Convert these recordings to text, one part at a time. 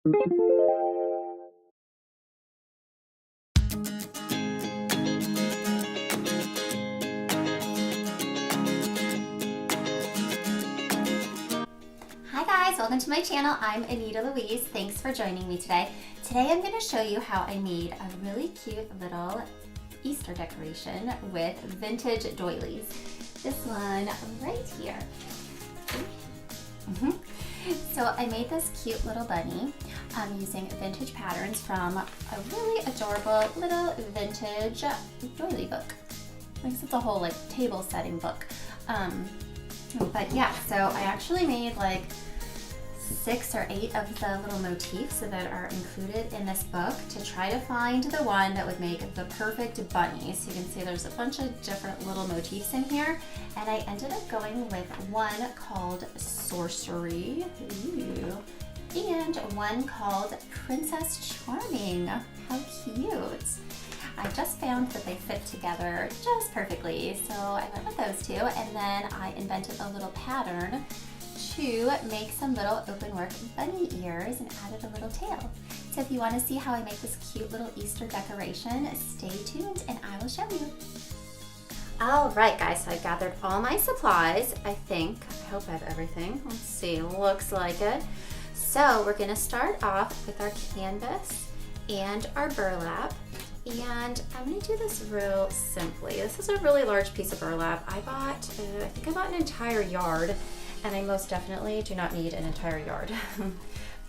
Hi guys, welcome to my channel. I'm Anita Louise. Thanks for joining me today. Today I'm going to show you how I made a really cute little Easter decoration with vintage doilies. This one right here. So I made this cute little bunny using vintage patterns from a really adorable little vintage doily book. I guess it's a whole table setting book. But yeah, so I actually made 6 or 8 of the little motifs that are included in this book to try to find the one that would make the perfect bunny. So you can see there's a bunch of different little motifs in here, and I ended up going with one called Sorcery, and one called Princess Charming. How cute! I just found that they fit together just perfectly, so I went with those two, and then I invented a little pattern to make some little open work bunny ears and added a little tail. So if you want to see how I make this cute little Easter decoration, stay tuned and I will show you. Alright guys, so I gathered all my supplies, I hope I have everything. Let's see, looks like it. So we're going to start off with our canvas and our burlap. And I'm going to do this real simply. This is a really large piece of burlap. I think I bought an entire yard, and I most definitely do not need an entire yard.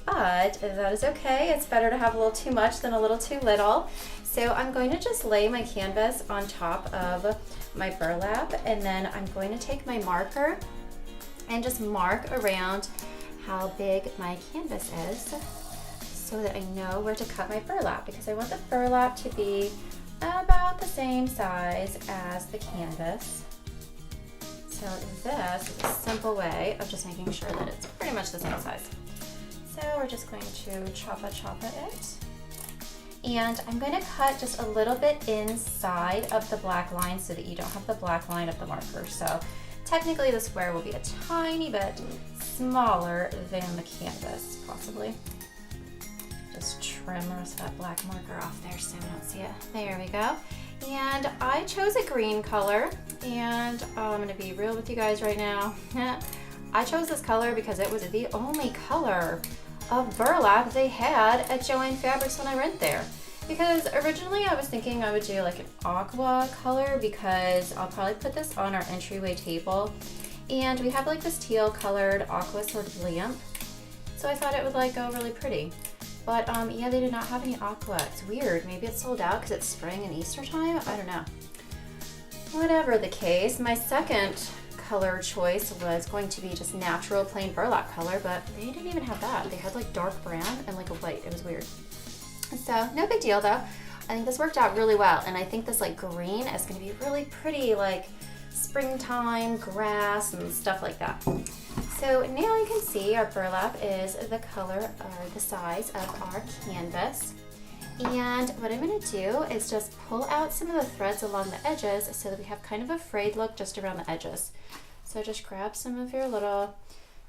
But that is okay. It's better to have a little too much than a little too little. So I'm going to just lay my canvas on top of my burlap, and then I'm going to take my marker and just mark around how big my canvas is, so that I know where to cut my burlap, because I want the burlap to be about the same size as the canvas. So this is a simple way of just making sure that it's pretty much the same size. So we're just going to choppa it. And I'm going to cut just a little bit inside of the black line so that you don't have the black line of the marker. So technically the square will be a tiny bit smaller than the canvas, possibly. Just trim the rest of that black marker off there so we don't see it. There we go. And I chose a green color, and I'm going to be real with you guys right now. I chose this color because it was the only color of burlap they had at Joann Fabrics when I went there. Because originally I was thinking I would do an aqua color, because I'll probably put this on our entryway table. And we have this teal colored aqua sort of lamp. So I thought it would go really pretty. But yeah, they did not have any aqua. It's weird. Maybe it's sold out because it's spring and Easter time. I don't know. Whatever the case, my second color choice was going to be just natural plain burlap color, but they didn't even have that. They had dark brown and a white. It was weird. So no big deal though. I think this worked out really well, and I think this green is going to be really pretty, springtime grass and stuff like that. So now you can see our burlap is the color or the size of our canvas. And what I'm going to do is just pull out some of the threads along the edges so that we have kind of a frayed look just around the edges. So just grab some of your little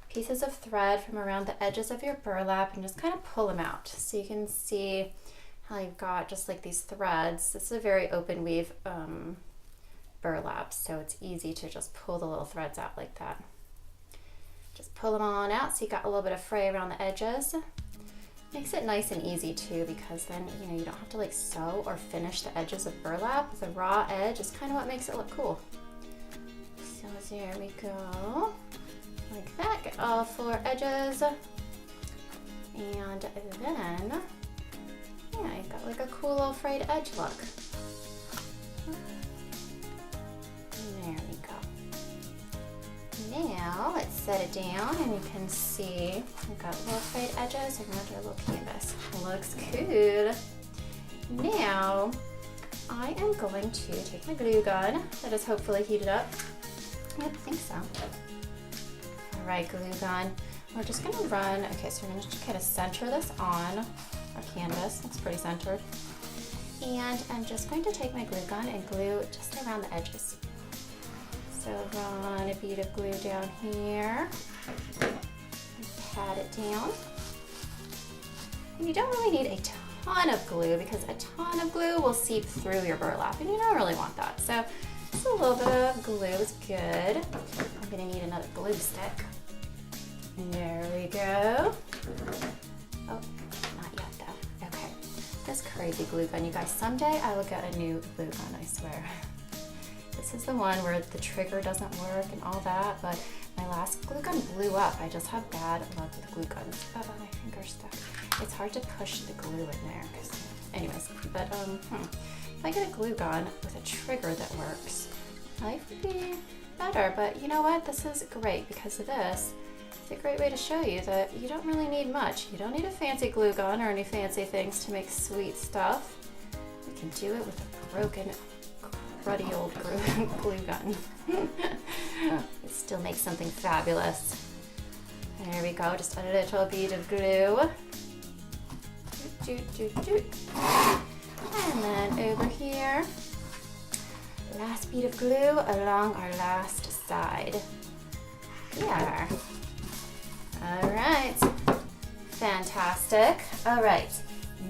pieces of thread from around the edges of your burlap and just kind of pull them out. So you can see how you've got just these threads. This is a very open weave burlap, so it's easy to just pull the little threads out like that. Just pull them on out so you got a little bit of fray around the edges. Makes it nice and easy too, because then you don't have to sew or finish the edges of burlap. The raw edge is kind of what makes it look cool. So there we go, like that. Get all 4 edges, and then yeah, you've got a cool little frayed edge look. There we go. Now let's set it down, and you can see we've got little frayed edges around our little canvas. Looks good. Now I am going to take my glue gun that is hopefully heated up. Yep, I think so. All right, glue gun. We're just going to run. Okay, so we're going to kind of center this on our canvas. It's pretty centered. And I'm just going to take my glue gun and glue just around the edges. So run a bead of glue down here, and pat it down. And you don't really need a ton of glue because a ton of glue will seep through your burlap and you don't really want that. So just a little bit of glue is good. I'm gonna need another glue stick. There we go. Oh, not yet though. Okay, this crazy glue gun, you guys, someday I will get a new glue gun, I swear. This is the one where the trigger doesn't work and all that, but my last glue gun blew up. I just have bad luck with glue guns. Oh, my finger's stuck. It's hard to push the glue in there. Anyways, but if I get a glue gun with a trigger that works, life would be better. But you know what? This is great because of this. It's a great way to show you that you don't really need much. You don't need a fancy glue gun or any fancy things to make sweet stuff. You can do it with a broken, cruddy old glue gun. It still makes something fabulous. There we go, just a little bit of glue. And then over here, last bead of glue along our last side. Here. All right, fantastic. All right,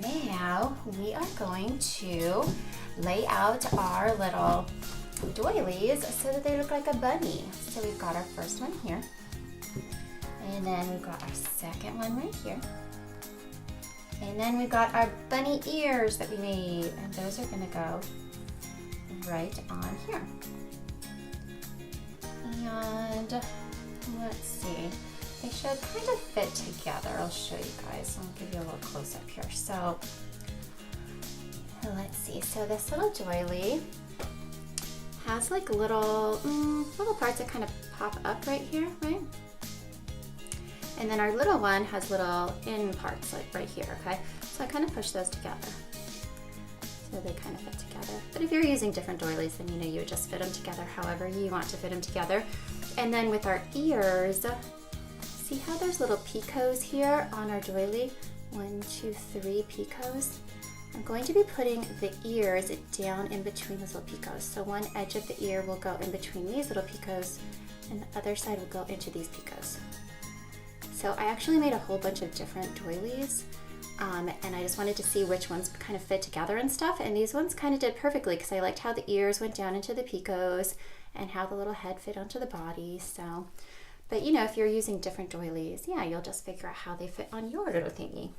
now we are going to lay out our little doilies so that they look like a bunny. So we've got our first one here, and then we've got our second one right here, and then we've got our bunny ears that we made, and those are gonna go right on here. And let's see, they should kind of fit together. I'll show you guys. I'll give you a little close up here. So let's see, so this little doily has like little parts that kind of pop up right here, right? And then our little one has little in parts like right here, okay? So I kind of push those together so they kind of fit together. But if you're using different doilies, then you know you would just fit them together however you want to fit them together. And then with our ears, see how there's little picots here on our doily? 1, 2, 3 picots. I'm going to be putting the ears down in between those little picots. So one edge of the ear will go in between these little picots and the other side will go into these picots. So I actually made a whole bunch of different doilies and I just wanted to see which ones kind of fit together and stuff, and these ones kind of did perfectly because I liked how the ears went down into the picots and how the little head fit onto the body. So, but you know, if you're using different doilies, yeah, you'll just figure out how they fit on your little thingy.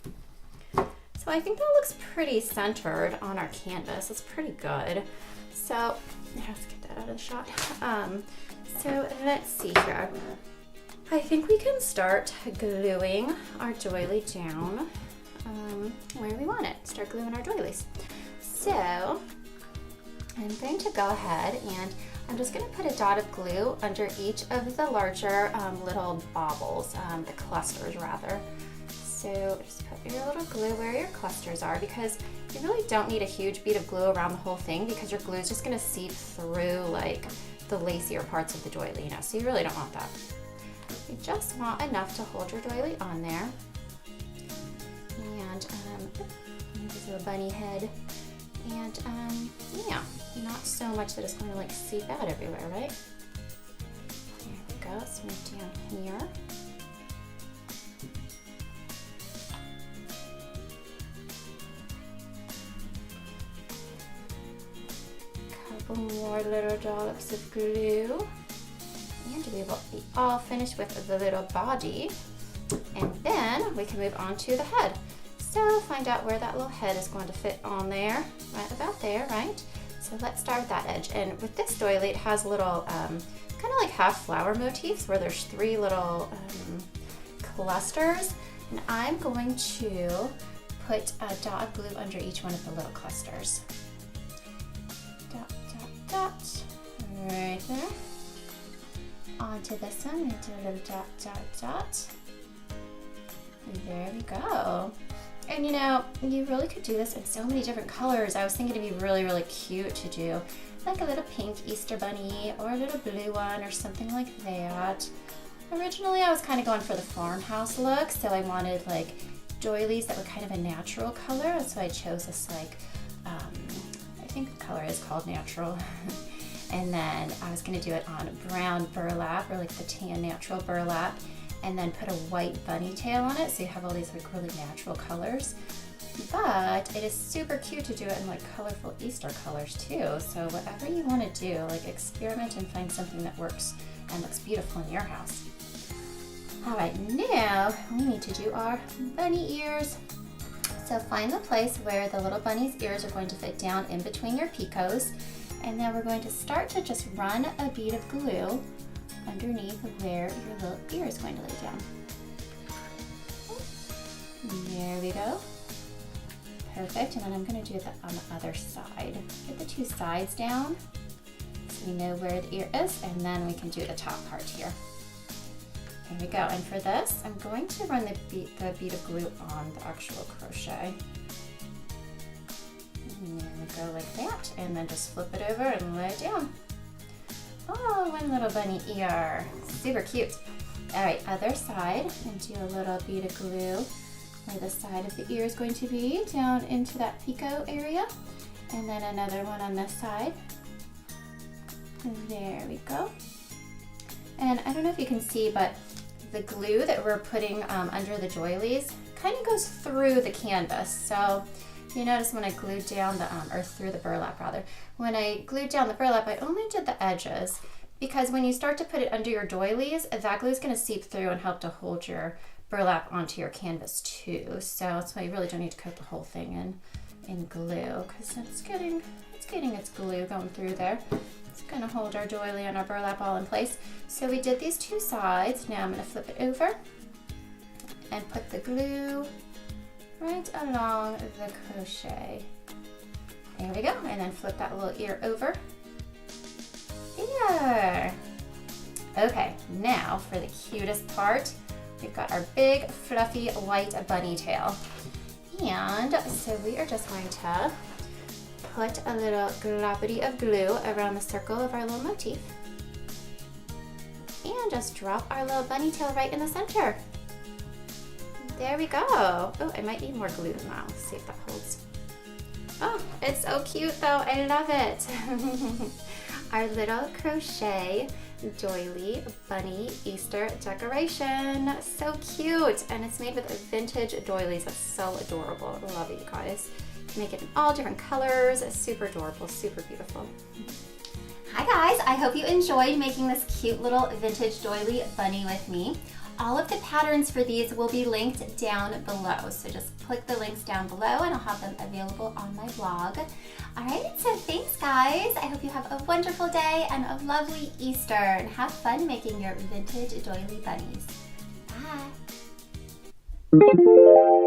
So I think that looks pretty centered on our canvas. It's pretty good. So let's get that out of the shot. So let's see here. I think we can start gluing our doily down where we want it. Start gluing our doilies. So I'm going to go ahead and I'm just going to put a dot of glue under each of the larger little baubles, the clusters rather. So just put your little glue where your clusters are, because you really don't need a huge bead of glue around the whole thing because your glue is just going to seep through like the lacier parts of the doily, you know, so you really don't want that. You just want enough to hold your doily on there. And this is a bunny head. And yeah, not so much that it's going to like seep out everywhere, right? There we go, so move down here. Couple more little dollops of glue. And we will be all finished with the little body. And then we can move on to the head. So find out where that little head is going to fit on there, right about there, right? So let's start with that edge. And with this doily, it has little kind of like half flower motifs where there's 3 little clusters. And I'm going to put a dot of glue under each one of the little clusters. Dot, dot, dot, right there. Onto this one, we do a little dot, dot, dot. And there we go. And you know, you really could do this in so many different colors. I was thinking it'd be really, really cute to do like a little pink Easter bunny or a little blue one or something like that. Originally, I was kind of going for the farmhouse look, so I wanted like doilies that were kind of a natural color. So I chose this like, I think the color is called natural. And then I was going to do it on brown burlap or like the tan natural burlap. and then put a white bunny tail on it, so you have all these like really natural colors. But it is super cute to do it in like colorful Easter colors too. So whatever you want to do, like experiment and find something that works and looks beautiful in your house. All right, now we need to do our bunny ears. So find the place where the little bunny's ears are going to fit down in between your picots. And then we're going to start to just run a bead of glue underneath where your little ear is going to lay down. There we go. Perfect, and then I'm going to do that on the other side. Get the two sides down so we know where the ear is, and then we can do the top part here. There we go, and for this, I'm going to run the bead of glue on the actual crochet. And there we go, like that, and then just flip it over and lay it down. Oh, one little bunny ear. Super cute. All right, other side, and do a little bead of glue where the side of the ear is going to be, down into that picot area. And then another one on this side. There we go. And I don't know if you can see, but the glue that we're putting under the doilies kind of goes through the canvas. So you notice when I glued down the, or through the burlap rather, when I glued down the burlap, I only did the edges, because when you start to put it under your doilies, that glue is going to seep through and help to hold your burlap onto your canvas too. So that's why you really don't need to coat the whole thing in glue, because it's getting its glue going through there. It's going to hold our doily and our burlap all in place. So we did these two sides. Now I'm going to flip it over and put the glue right along the crochet. There we go, and then flip that little ear over. There. Okay, now for the cutest part. We've got our big, fluffy, white bunny tail. And so we are just going to put a little gloppity of glue around the circle of our little motif. And just drop our little bunny tail right in the center. There we go. Oh, I might need more glue now. Let's see if that holds. Oh, it's so cute though. I love it. Our little crochet doily bunny Easter decoration. So cute. And it's made with vintage doilies. That's so adorable. I love it, you guys. You can make it in all different colors. It's super adorable, super beautiful. Hi guys, I hope you enjoyed making this cute little vintage doily bunny with me. All of the patterns for these will be linked down below. So just click the links down below and I'll have them available on my blog. All right, so thanks guys. I hope you have a wonderful day and a lovely Easter, and have fun making your vintage doily bunnies. Bye.